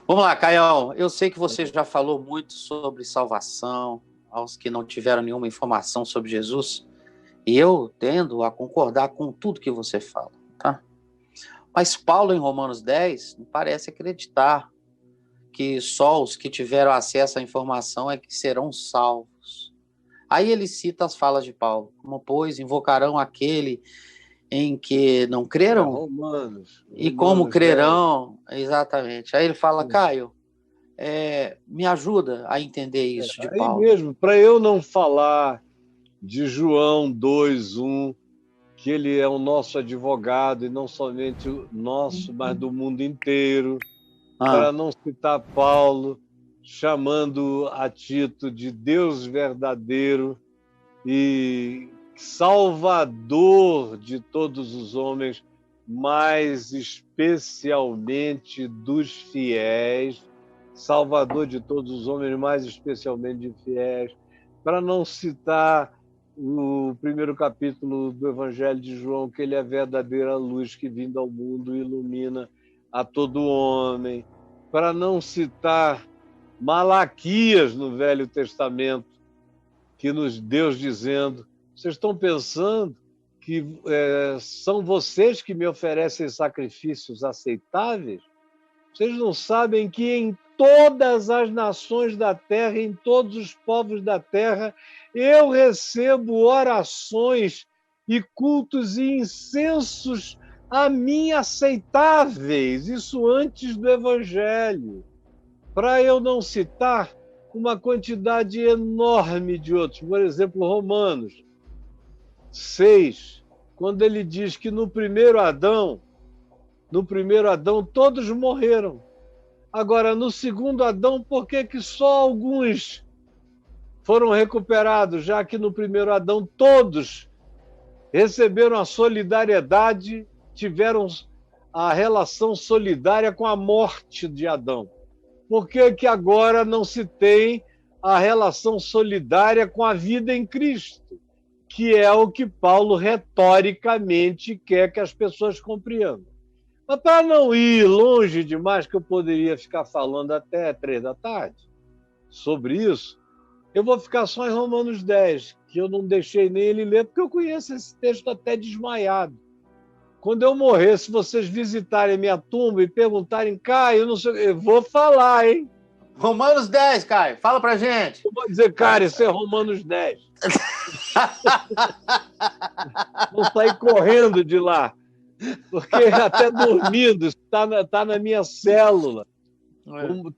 Vamos lá, Caião. Eu sei que você já falou muito sobre salvação, aos que não tiveram nenhuma informação sobre Jesus, e eu tendo a concordar com tudo que você fala, tá? Mas Paulo, em Romanos 10, não parece acreditar que só os que tiveram acesso à informação é que serão salvos. Aí ele cita as falas de Paulo, como, pois, invocarão aquele em que não creram? Romanos e como 10. crerão? Exatamente. Aí ele fala, Caio, me ajuda a entender isso de Aí Paulo. mesmo, para eu não falar de João 2:1, que ele é o nosso advogado, e não somente o nosso, mas do mundo inteiro, para não citar Paulo, chamando a Tito de Deus verdadeiro e Salvador de todos os homens, mas especialmente dos fiéis, Salvador de todos os homens, mais especialmente de fiéis, para não citar o primeiro capítulo do Evangelho de João, que ele é a verdadeira luz que vindo ao mundo ilumina a todo homem, para não citar Malaquias no Velho Testamento, que nos Deus dizendo, vocês estão pensando que são vocês que me oferecem sacrifícios aceitáveis? Vocês não sabem que em todas as nações da terra, em todos os povos da terra, eu recebo orações e cultos e incensos a mim aceitáveis, isso antes do Evangelho. Para eu não citar uma quantidade enorme de outros. Por exemplo, Romanos 6, quando ele diz que no primeiro Adão todos morreram. Agora, no segundo Adão, por que só alguns foram recuperados, já que no primeiro Adão todos receberam a solidariedade, tiveram a relação solidária com a morte de Adão? Por que agora não se tem a relação solidária com a vida em Cristo, que é o que Paulo retoricamente quer que as pessoas compreendam? Mas para não ir longe demais, que eu poderia ficar falando até 3 da tarde sobre isso, eu vou ficar só em Romanos 10, que eu não deixei nem ele ler, porque eu conheço esse texto até desmaiado. Quando eu morrer, se vocês visitarem minha tumba e perguntarem, Caio, eu não sei, eu vou falar, hein? Romanos 10, Caio, fala pra gente. Eu vou dizer, cara, isso é Romanos 10. Vou sair correndo de lá, porque até dormindo, está na minha célula.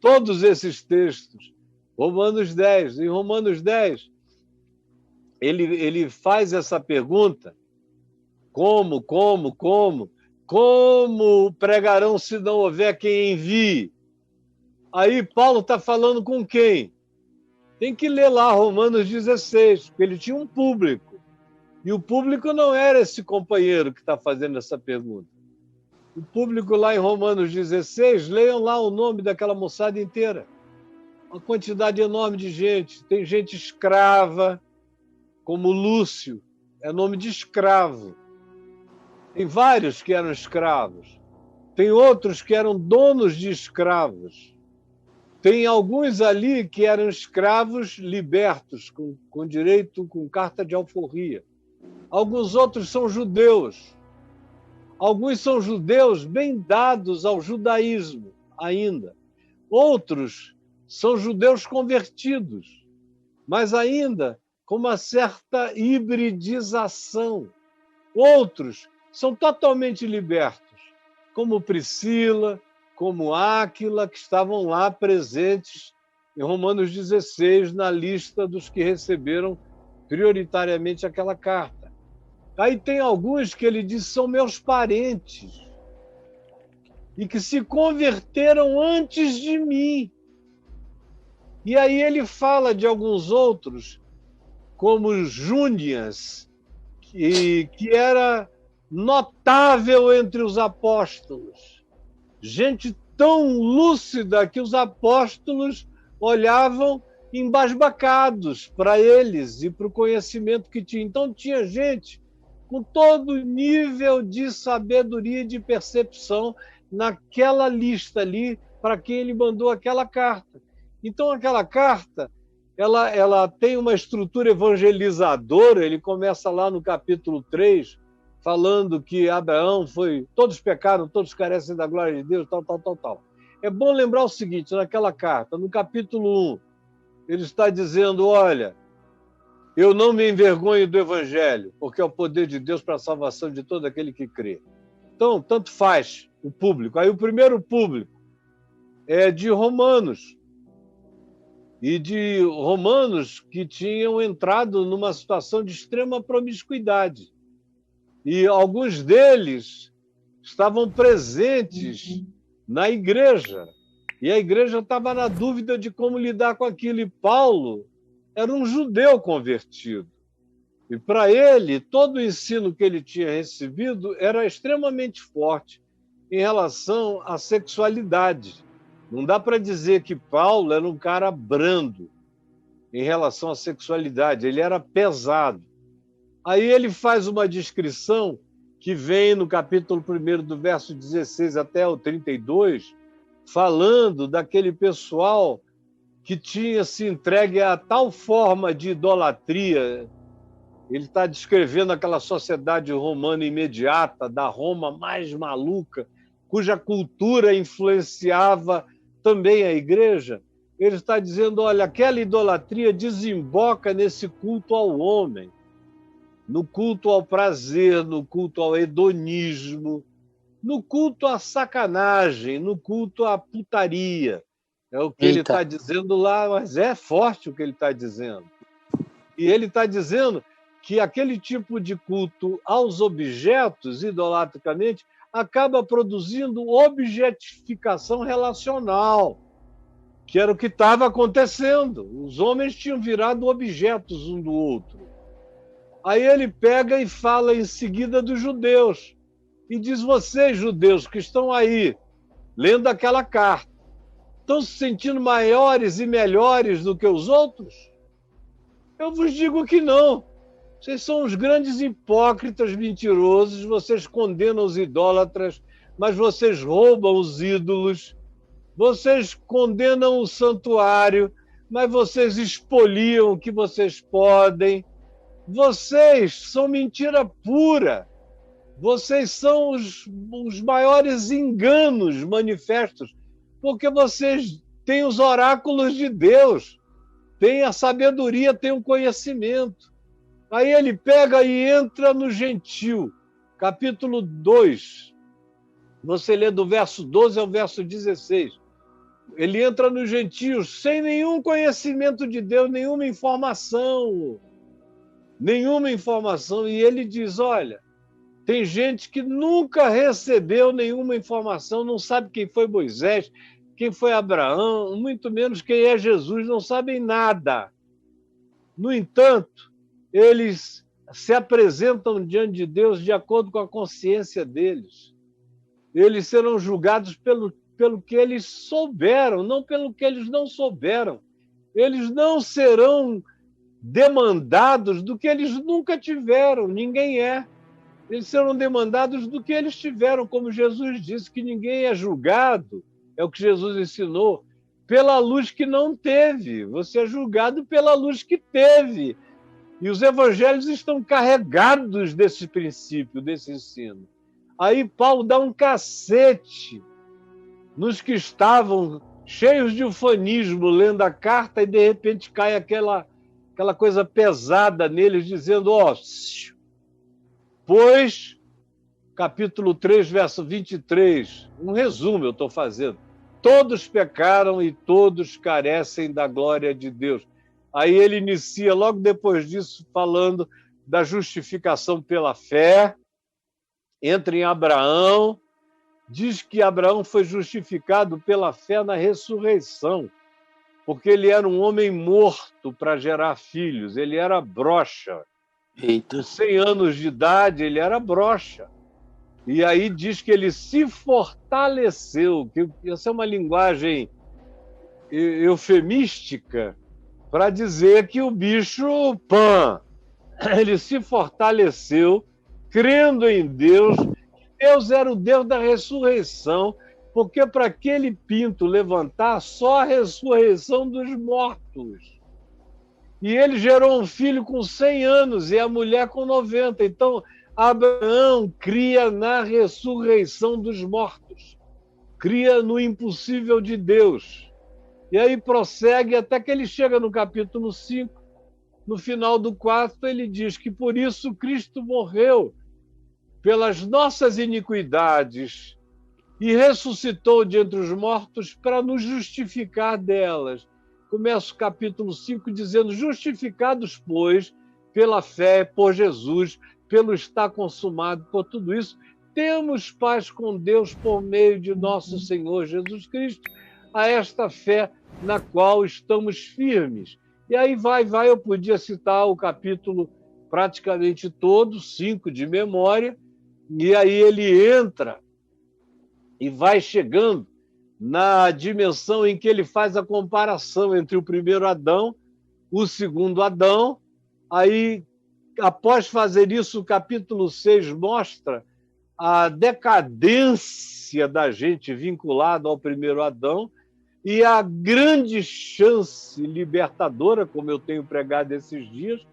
Todos esses textos. Romanos 10. Em Romanos 10, ele faz essa pergunta, como pregarão se não houver quem envie? Aí Paulo está falando com quem? Tem que ler lá Romanos 16, porque ele tinha um público. E o público não era esse companheiro que está fazendo essa pergunta. O público lá em Romanos 16, leiam lá o nome daquela moçada inteira. Uma quantidade enorme de gente. Tem gente escrava, como Lúcio, é nome de escravo. Tem vários que eram escravos. Tem outros que eram donos de escravos. Tem alguns ali que eram escravos libertos, com direito, com carta de alforria. Alguns outros são judeus. Alguns são judeus bem dados ao judaísmo ainda. Outros são judeus convertidos, mas ainda com uma certa hibridização. Outros são totalmente libertos, como Priscila, como Áquila, que estavam lá presentes em Romanos 16, na lista dos que receberam prioritariamente aquela carta. Aí tem alguns que ele diz são meus parentes e que se converteram antes de mim. E aí ele fala de alguns outros, como Júnias, que era notável entre os apóstolos. Gente tão lúcida que os apóstolos olhavam embasbacados para eles e para o conhecimento que tinha. Então tinha gente com todo nível de sabedoria e de percepção naquela lista ali para quem ele mandou aquela carta. Então, aquela carta, ela tem uma estrutura evangelizadora. Ele começa lá no capítulo 3, falando que Abraão foi... Todos pecaram, todos carecem da glória de Deus, tal, tal, tal, tal. É bom lembrar o seguinte, naquela carta, no capítulo 1, ele está dizendo, olha, eu não me envergonho do evangelho, porque é o poder de Deus para a salvação de todo aquele que crê. Então, tanto faz o público. Aí o primeiro público é de romanos, e de romanos que tinham entrado numa situação de extrema promiscuidade. E alguns deles estavam presentes na igreja, e a igreja estava na dúvida de como lidar com aquilo. E Paulo era um judeu convertido. E para ele, todo o ensino que ele tinha recebido era extremamente forte em relação à sexualidade. Não dá para dizer que Paulo era um cara brando em relação à sexualidade, ele era pesado. Aí ele faz uma descrição que vem no capítulo 1, do verso 16 até o 32, falando daquele pessoal que tinha se entregue a tal forma de idolatria. Ele está descrevendo aquela sociedade romana imediata, da Roma mais maluca, cuja cultura influenciava também a igreja. Ele está dizendo, olha, aquela idolatria desemboca nesse culto ao homem, no culto ao prazer, no culto ao hedonismo, no culto à sacanagem, no culto à putaria. É o que ele está dizendo lá, mas é forte o que ele está dizendo. E ele está dizendo que aquele tipo de culto aos objetos, idolatricamente, acaba produzindo objetificação relacional, que era o que estava acontecendo. Os homens tinham virado objetos um do outro. Aí ele pega e fala em seguida dos judeus, e diz, vocês, judeus, que estão aí, lendo aquela carta, estão se sentindo maiores e melhores do que os outros? Eu vos digo que não. Vocês são os grandes hipócritas mentirosos, vocês condenam os idólatras, mas vocês roubam os ídolos, vocês condenam o santuário, mas vocês expoliam o que vocês podem. Vocês são mentira pura. Vocês são os maiores enganos manifestos, porque vocês têm os oráculos de Deus, têm a sabedoria, têm o conhecimento. Aí ele pega e entra no gentil, capítulo 2. Você lê do verso 12 ao verso 16. Ele entra nos gentios sem nenhum conhecimento de Deus, nenhuma informação, e ele diz, olha, tem gente que nunca recebeu nenhuma informação, não sabe quem foi Moisés, quem foi Abraão, muito menos quem é Jesus, não sabem nada. No entanto, eles se apresentam diante de Deus de acordo com a consciência deles. Eles serão julgados pelo que eles souberam, não pelo que eles não souberam. Eles não serão demandados do que eles nunca tiveram, ninguém é. Eles serão demandados do que eles tiveram, como Jesus disse, que ninguém é julgado, é o que Jesus ensinou, pela luz que não teve. Você é julgado pela luz que teve. E os evangelhos estão carregados desse princípio, desse ensino. Aí Paulo dá um cacete nos que estavam cheios de ufanismo, lendo a carta, e de repente cai aquela coisa pesada neles, dizendo, pois, capítulo 3, verso 23, um resumo eu estou fazendo, todos pecaram e todos carecem da glória de Deus. Aí ele inicia, logo depois disso, falando da justificação pela fé, entra em Abraão, diz que Abraão foi justificado pela fé na ressurreição, porque ele era um homem morto para gerar filhos, ele era broxa. Com 100 anos de idade, ele era broxa. E aí diz que ele se fortaleceu, que essa é uma linguagem eufemística para dizer que o bicho, ele se fortaleceu, crendo em Deus, que Deus era o Deus da ressurreição, Porque para aquele pinto levantar, só a ressurreição dos mortos. E ele gerou um filho com 100 anos e a mulher com 90. Então, Abraão cria na ressurreição dos mortos. Cria no impossível de Deus. E aí prossegue até que ele chega no capítulo 5. No final do 4, ele diz que por isso Cristo morreu pelas nossas iniquidades e ressuscitou de entre os mortos para nos justificar delas. Começa o capítulo 5 dizendo: justificados, pois, pela fé, por Jesus, pelo estar consumado, por tudo isso, temos paz com Deus por meio de nosso Senhor Jesus Cristo, a esta fé na qual estamos firmes. E aí vai, eu podia citar o capítulo praticamente todo, 5 de memória, e aí ele entra e vai chegando na dimensão em que ele faz a comparação entre o primeiro Adão, o segundo Adão. Aí, após fazer isso, o capítulo 6 mostra a decadência da gente vinculada ao primeiro Adão e a grande chance libertadora, como eu tenho pregado esses dias,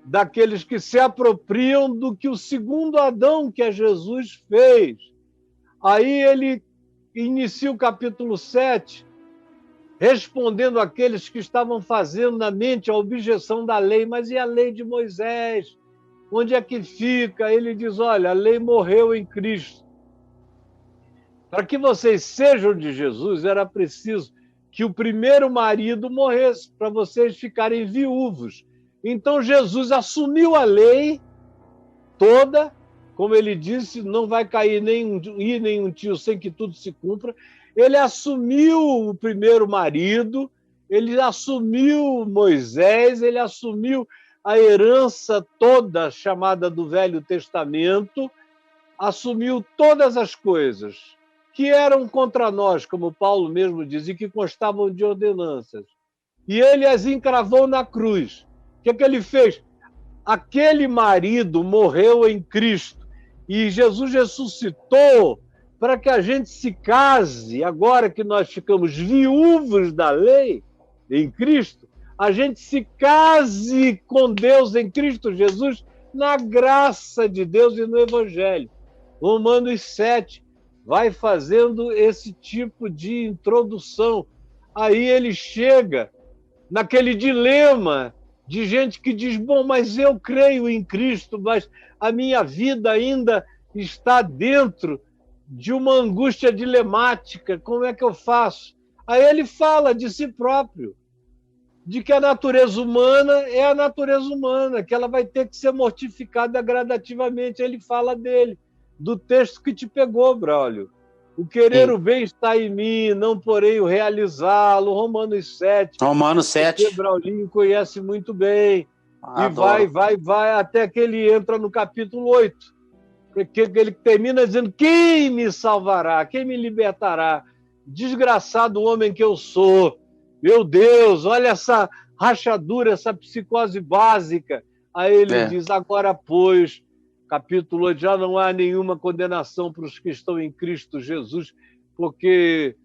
daqueles que se apropriam do que o segundo Adão, que é Jesus, fez. Aí ele inicia o capítulo 7, respondendo àqueles que estavam fazendo na mente a objeção da lei. Mas e a lei de Moisés? Onde é que fica? Ele diz: olha, a lei morreu em Cristo. Para que vocês sejam de Jesus, era preciso que o primeiro marido morresse, para vocês ficarem viúvos. Então Jesus assumiu a lei toda. Como ele disse, não vai cair nenhum tio sem que tudo se cumpra. Ele assumiu o primeiro marido, ele assumiu Moisés, ele assumiu a herança toda chamada do Velho Testamento, assumiu todas as coisas que eram contra nós, como Paulo mesmo diz, e que constavam de ordenanças. E ele as encravou na cruz. O que é que ele fez? Aquele marido morreu em Cristo. E Jesus ressuscitou para que a gente se case, agora que nós ficamos viúvos da lei em Cristo, a gente se case com Deus em Cristo Jesus, na graça de Deus e no Evangelho. Romanos 7 vai fazendo esse tipo de introdução. Aí ele chega naquele dilema de gente que diz: bom, mas eu creio em Cristo, mas a minha vida ainda está dentro de uma angústia dilemática, como é que eu faço? Aí ele fala de si próprio, de que a natureza humana é a natureza humana, que ela vai ter que ser mortificada gradativamente. Ele fala dele, do texto que te pegou, Braulio. O querer o bem está em mim, não porém o realizá-lo. Romanos 7. Romanos 7. Que Braulinho conhece muito bem. Adoro. E vai, até que ele entra no capítulo 8. Que ele termina dizendo: quem me salvará? Quem me libertará? Desgraçado homem que eu sou. Meu Deus, olha essa rachadura, essa psicose básica. Aí ele diz: agora, pois, capítulo 8, já não há nenhuma condenação para os que estão em Cristo Jesus, porque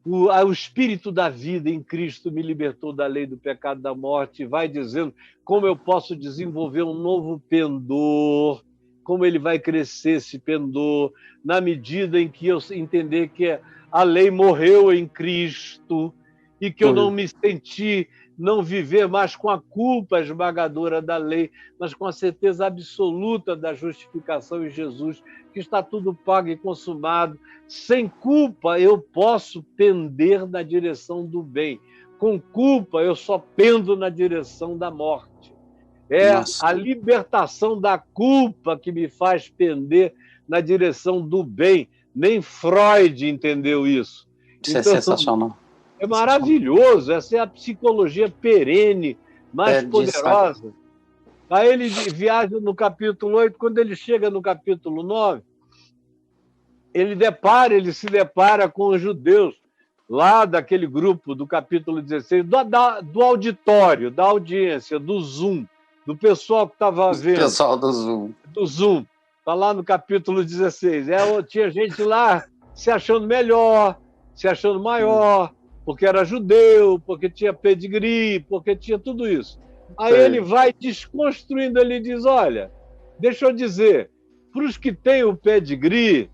o Espírito da vida em Cristo me libertou da lei do pecado e da morte. Vai dizendo como eu posso desenvolver um novo pendor, como ele vai crescer esse pendor, na medida em que eu entender que a lei morreu em Cristo e que eu não me senti, não viver mais com a culpa esmagadora da lei, mas com a certeza absoluta da justificação em Jesus, que está tudo pago e consumado. Sem culpa, eu posso pender na direção do bem. Com culpa, eu só pendo na direção da morte. É a libertação da culpa que me faz pender na direção do bem. Nem Freud entendeu isso. Isso então, é sensacional. É maravilhoso. Essa é a psicologia perene, mais poderosa. Aí ele viaja no capítulo 8, quando ele chega no capítulo 9, ele se depara com os judeus, lá daquele grupo do capítulo 16, do auditório, da audiência, do Zoom, do pessoal que estava vendo. O pessoal do Zoom. Do Zoom. Está lá no capítulo 16. Tinha gente lá se achando melhor, se achando maior, porque era judeu, porque tinha pedigree, porque tinha tudo isso. Aí ele vai desconstruindo, ele diz, olha, deixa eu dizer, para os que têm o pedigree,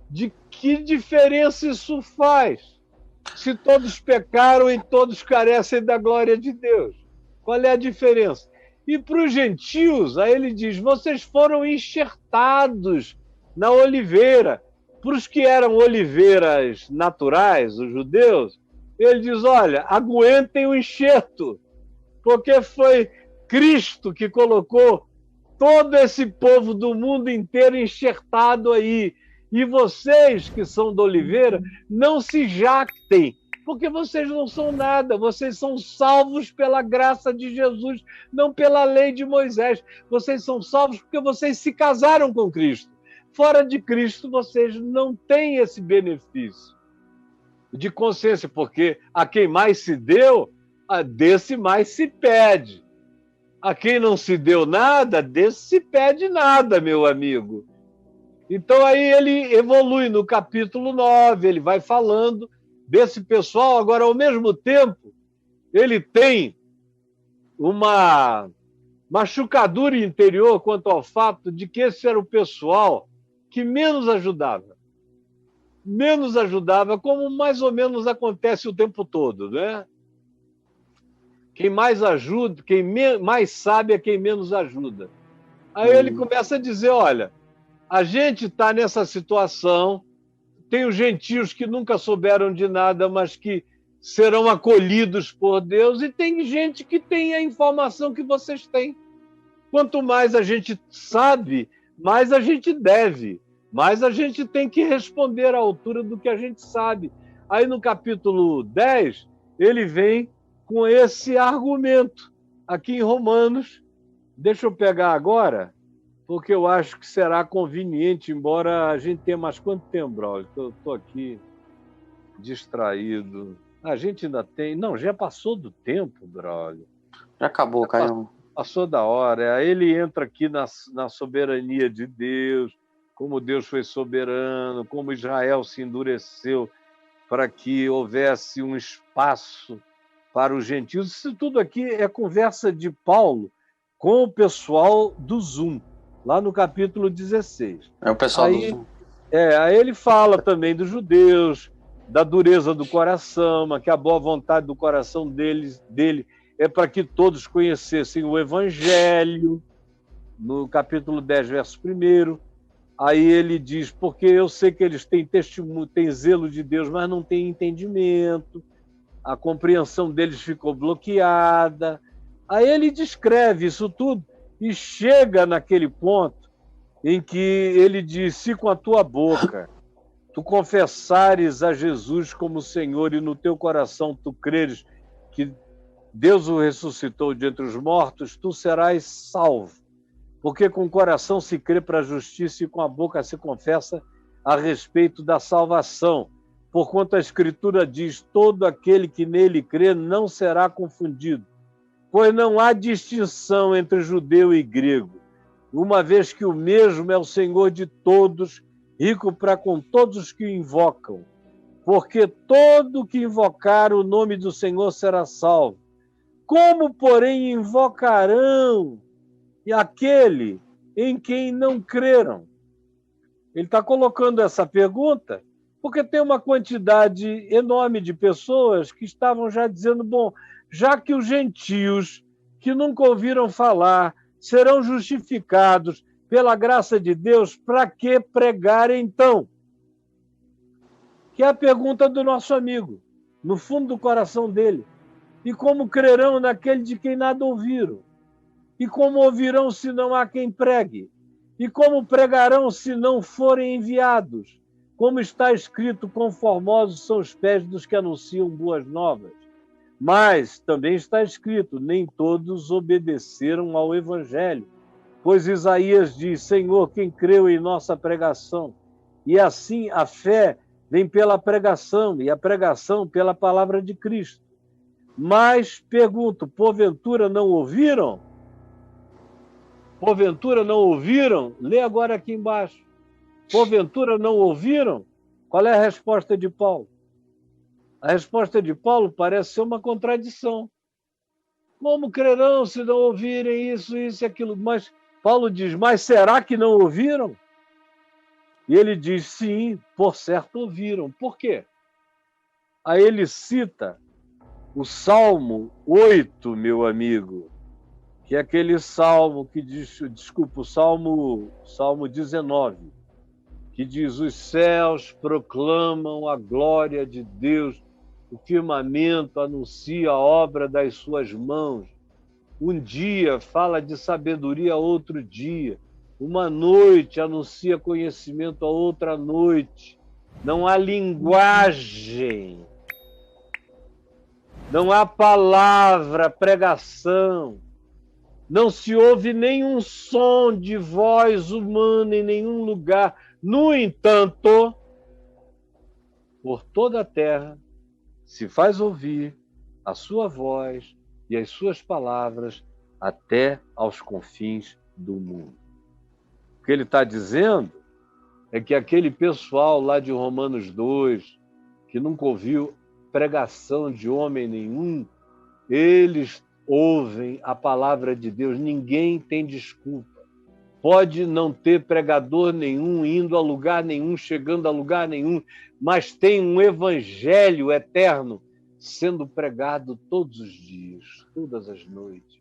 de que diferença isso faz? Se todos pecaram e todos carecem da glória de Deus. Qual é a diferença? E para os gentios, aí ele diz, vocês foram enxertados na oliveira. Para os que eram oliveiras naturais, os judeus, ele diz, olha, aguentem o enxerto, porque foi Cristo que colocou todo esse povo do mundo inteiro enxertado aí. E vocês que são da oliveira, não se jactem, porque vocês não são nada, vocês são salvos pela graça de Jesus, não pela lei de Moisés. Vocês são salvos porque vocês se casaram com Cristo. Fora de Cristo, vocês não têm esse benefício de consciência, porque a quem mais se deu, a desse mais se pede. A quem não se deu nada, desse se pede nada, meu amigo. Então aí ele evolui no capítulo 9, ele vai falando desse pessoal. Agora, ao mesmo tempo, ele tem uma machucadura interior quanto ao fato de que esse era o pessoal que menos ajudava. Menos ajudava, como mais ou menos acontece o tempo todo, né? Quem mais ajuda, quem mais sabe é quem menos ajuda. Aí ele começa a dizer, olha, a gente está nessa situação, tem os gentios que nunca souberam de nada, mas que serão acolhidos por Deus, e tem gente que tem a informação que vocês têm. Quanto mais a gente sabe, mais a gente deve, mais a gente tem que responder à altura do que a gente sabe. Aí no capítulo 10, ele vem com esse argumento. Aqui em Romanos, deixa eu pegar agora, porque eu acho que será conveniente, embora a gente tenha mais quanto tempo, Braulio? Eu estou aqui distraído. A gente ainda tem... Não, já passou do tempo, Braulio. Já acabou, Caio. Passou da hora. Aí ele entra aqui na soberania de Deus, como Deus foi soberano, como Israel se endureceu para que houvesse um espaço para os gentios. Isso tudo aqui é conversa de Paulo com o pessoal do Zoom, lá no capítulo 16. É o pessoal do Zoom. Aí ele fala também dos judeus, da dureza do coração, mas que a boa vontade do coração dele é para que todos conhecessem o Evangelho, no capítulo 10, verso 1. Aí ele diz, porque eu sei que eles têm testemunho, têm zelo de Deus, mas não têm entendimento, a compreensão deles ficou bloqueada. Aí ele descreve isso tudo e chega naquele ponto em que ele diz, se com a tua boca tu confessares a Jesus como Senhor e no teu coração tu creres que Deus o ressuscitou de entre os mortos, tu serás salvo. Porque com o coração se crê para a justiça e com a boca se confessa a respeito da salvação. Porquanto a Escritura diz, todo aquele que nele crê não será confundido. Pois não há distinção entre judeu e grego, uma vez que o mesmo é o Senhor de todos, rico para com todos os que o invocam. Porque todo que invocar o nome do Senhor será salvo. Como, porém, invocarão aquele em quem não creram? Ele está colocando essa pergunta porque tem uma quantidade enorme de pessoas que estavam já dizendo, bom, já que os gentios que nunca ouviram falar serão justificados pela graça de Deus, para que pregar então? Que é a pergunta do nosso amigo, no fundo do coração dele. E como crerão naquele de quem nada ouviram? E como ouvirão se não há quem pregue? E como pregarão se não forem enviados? Como está escrito, conformosos são os pés dos que anunciam boas novas. Mas também está escrito, nem todos obedeceram ao Evangelho. Pois Isaías diz, Senhor, quem creu em nossa pregação? E assim a fé vem pela pregação, e a pregação pela palavra de Cristo. Mas, pergunto, porventura não ouviram? Porventura não ouviram? Lê agora aqui embaixo. Porventura não ouviram? Qual é a resposta de Paulo? A resposta de Paulo parece ser uma contradição. Como crerão se não ouvirem isso, isso e aquilo? Mas Paulo diz, mas será que não ouviram? E ele diz, sim, por certo ouviram. Por quê? Aí ele cita o Salmo 8, meu amigo, que é aquele salmo que diz, desculpa, o Salmo 19, que diz, os céus proclamam a glória de Deus, o firmamento anuncia a obra das suas mãos. Um dia fala de sabedoria a outro dia. Uma noite anuncia conhecimento a outra noite. Não há linguagem. Não há palavra, pregação. Não se ouve nenhum som de voz humana em nenhum lugar. No entanto, por toda a terra se faz ouvir a sua voz e as suas palavras até aos confins do mundo. O que ele está dizendo é que aquele pessoal lá de Romanos 2, que nunca ouviu pregação de homem nenhum, eles ouvem a palavra de Deus. Ninguém tem desculpa. Pode não ter pregador nenhum, indo a lugar nenhum, chegando a lugar nenhum, mas tem um evangelho eterno sendo pregado todos os dias, todas as noites.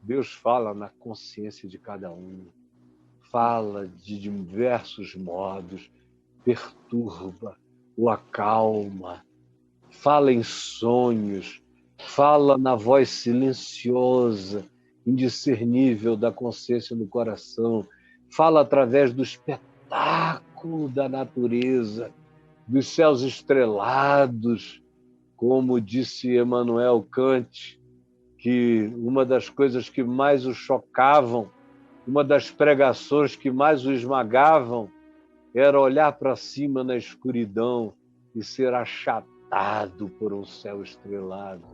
Deus fala na consciência de cada um, fala de diversos modos, perturba, o acalma, fala em sonhos, fala na voz silenciosa, indiscernível da consciência no coração, fala através do espetáculo da natureza, dos céus estrelados, como disse Emmanuel Kant, que uma das coisas que mais o chocavam, uma das pregações que mais o esmagavam, era olhar para cima na escuridão e ser achatado por um céu estrelado.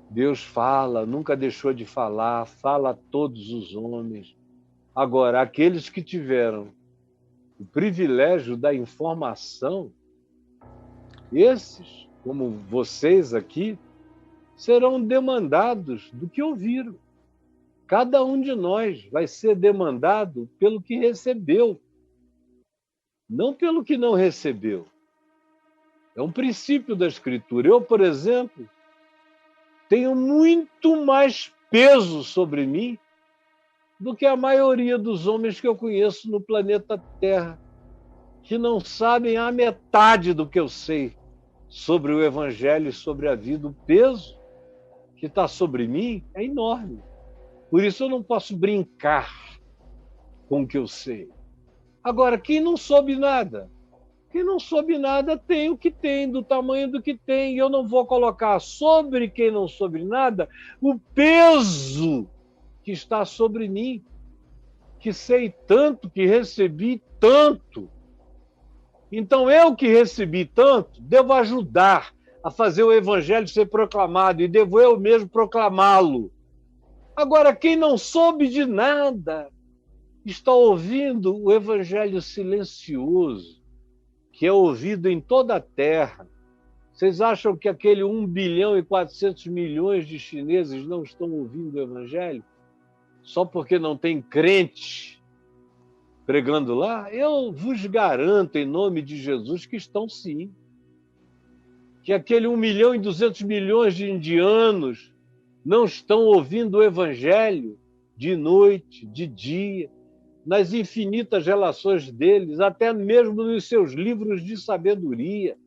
Deus fala, nunca deixou de falar, fala a todos os homens. Agora, aqueles que tiveram o privilégio da informação, esses, como vocês aqui, serão demandados do que ouviram. Cada um de nós vai ser demandado pelo que recebeu, não pelo que não recebeu. É um princípio da Escritura. Eu, por exemplo, tenho muito mais peso sobre mim do que a maioria dos homens que eu conheço no planeta Terra, que não sabem a metade do que eu sei sobre o Evangelho e sobre a vida. O peso que está sobre mim é enorme. Por isso eu não posso brincar com o que eu sei. Agora, quem não soube nada? Quem não soube nada tem o que tem, do tamanho do que tem. E eu não vou colocar sobre quem não soube nada o peso que está sobre mim, que sei tanto, que recebi tanto. Então, eu que recebi tanto, devo ajudar a fazer o Evangelho ser proclamado e devo eu mesmo proclamá-lo. Agora, quem não soube de nada está ouvindo o Evangelho silencioso, que é ouvido em toda a terra. Vocês acham que aquele 1 bilhão e 400 milhões de chineses não estão ouvindo o Evangelho? Só porque não tem crente pregando lá? Eu vos garanto, em nome de Jesus, que estão sim. Que aquele 1 milhão e 200 milhões de indianos não estão ouvindo o Evangelho de noite, de dia, nas infinitas relações deles, até mesmo nos seus livros de sabedoria,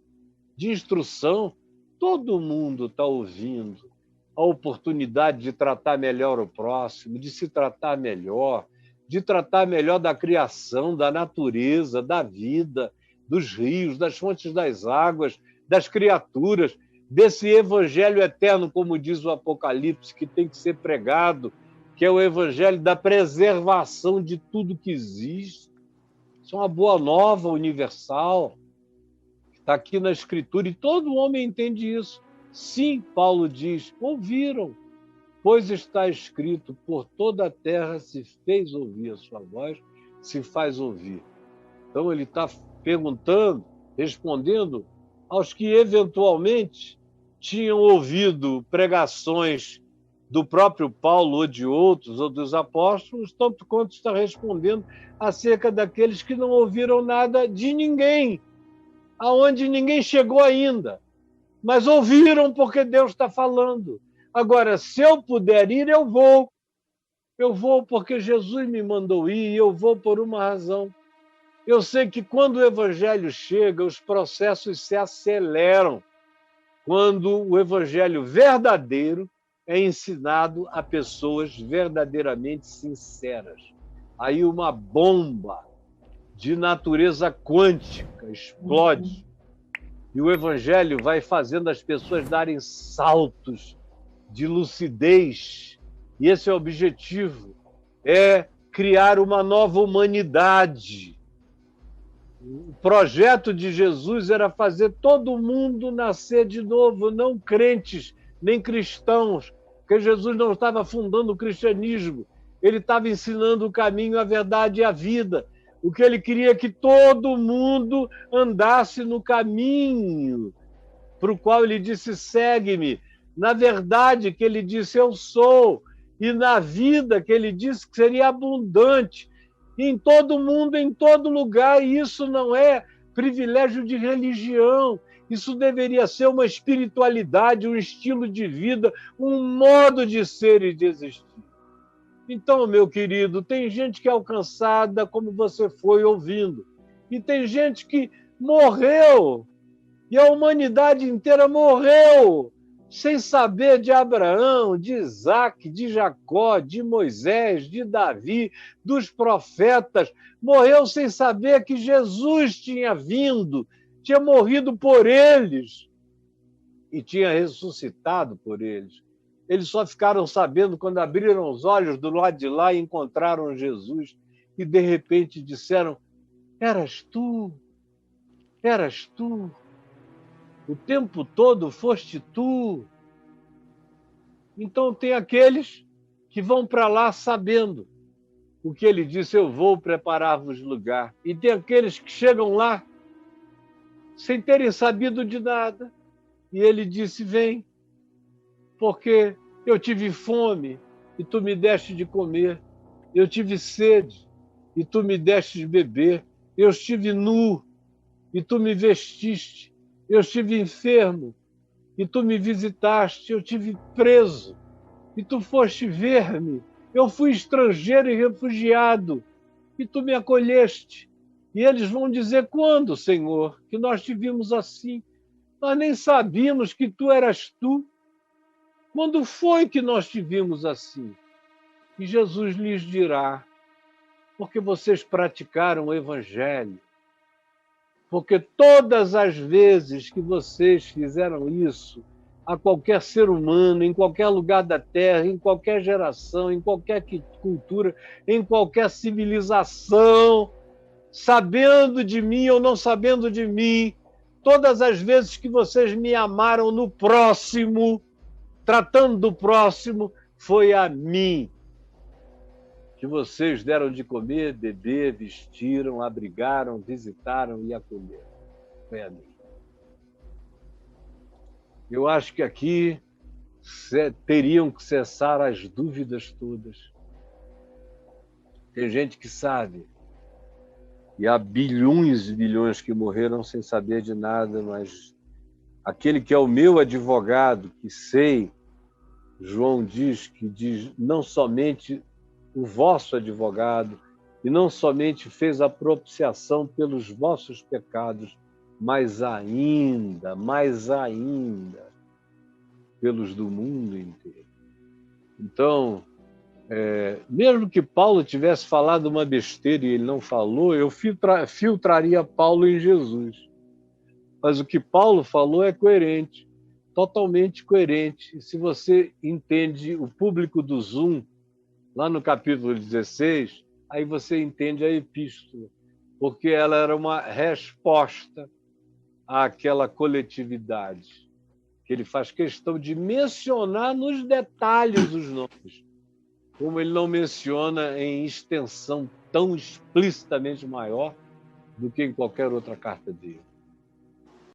de instrução. Todo mundo está ouvindo a oportunidade de tratar melhor o próximo, de se tratar melhor, de tratar melhor da criação, da natureza, da vida, dos rios, das fontes das águas, das criaturas, desse evangelho eterno, como diz o Apocalipse, que tem que ser pregado, que é o evangelho da preservação de tudo que existe. Isso é uma boa nova universal, que está aqui na Escritura, e todo homem entende isso. Sim, Paulo diz, ouviram, pois está escrito, por toda a terra se fez ouvir a sua voz, se faz ouvir. Então ele está perguntando, respondendo aos que eventualmente tinham ouvido pregações do próprio Paulo ou de outros, ou dos apóstolos, tanto quanto está respondendo acerca daqueles que não ouviram nada de ninguém, aonde ninguém chegou ainda, mas ouviram porque Deus está falando. Agora, se eu puder ir, eu vou. Eu vou porque Jesus me mandou ir e eu vou por uma razão. Eu sei que quando o evangelho chega, os processos se aceleram. Quando o evangelho verdadeiro é ensinado a pessoas verdadeiramente sinceras. Aí uma bomba de natureza quântica explode. E o evangelho vai fazendo as pessoas darem saltos de lucidez. E esse é o objetivo, é criar uma nova humanidade. O projeto de Jesus era fazer todo mundo nascer de novo, não crentes, nem cristãos, porque Jesus não estava fundando o cristianismo, ele estava ensinando o caminho, a verdade e a vida. O que ele queria é que todo mundo andasse no caminho para o qual ele disse, segue-me. Na verdade, que ele disse, eu sou. E na vida, que ele disse que seria abundante. Em todo mundo, em todo lugar. E isso não é privilégio de religião. Isso deveria ser uma espiritualidade, um estilo de vida, um modo de ser e de existir. Então, meu querido, tem gente que é alcançada como você foi ouvindo. E tem gente que morreu. E a humanidade inteira morreu sem saber de Abraão, de Isaac, de Jacó, de Moisés, de Davi, dos profetas. Morreu sem saber que Jesus tinha vindo, tinha morrido por eles e tinha ressuscitado por eles. Eles só ficaram sabendo quando abriram os olhos do lado de lá e encontraram Jesus e, de repente, disseram, eras tu, eras tu. O tempo todo foste tu. Então tem aqueles que vão para lá sabendo o que ele disse, eu vou preparar-vos lugar. E tem aqueles que chegam lá sem terem sabido de nada. E ele disse, vem, porque eu tive fome e tu me deste de comer. Eu tive sede e tu me deste de beber. Eu estive nu e tu me vestiste. Eu estive enfermo e tu me visitaste. Eu estive preso e tu foste ver-me. Eu fui estrangeiro e refugiado e tu me acolheste. E eles vão dizer, quando, Senhor, que nós te vimos assim? Nós nem sabíamos que tu eras tu. Quando foi que nós te vimos assim? E Jesus lhes dirá, porque vocês praticaram o evangelho. Porque todas as vezes que vocês fizeram isso a qualquer ser humano, em qualquer lugar da Terra, em qualquer geração, em qualquer cultura, em qualquer civilização, sabendo de mim ou não sabendo de mim, todas as vezes que vocês me amaram no próximo, tratando do próximo, foi a mim que vocês deram de comer, beber, vestiram, abrigaram, visitaram e acolheram. Foi a mim. Eu acho que aqui teriam que cessar as dúvidas todas. Tem gente que sabe. E há bilhões e bilhões que morreram sem saber de nada, mas aquele que é o meu advogado, que sei, João diz não somente o vosso advogado, e não somente fez a propiciação pelos vossos pecados, mas ainda, pelos do mundo inteiro. Então, mesmo que Paulo tivesse falado uma besteira e ele não falou, eu filtraria Paulo em Jesus. Mas o que Paulo falou é coerente, totalmente coerente. E se você entende o público do Zoom, lá no capítulo 16, aí você entende a epístola, porque ela era uma resposta àquela coletividade, que ele faz questão de mencionar nos detalhes os nomes, como ele não menciona em extensão tão explicitamente maior do que em qualquer outra carta dele.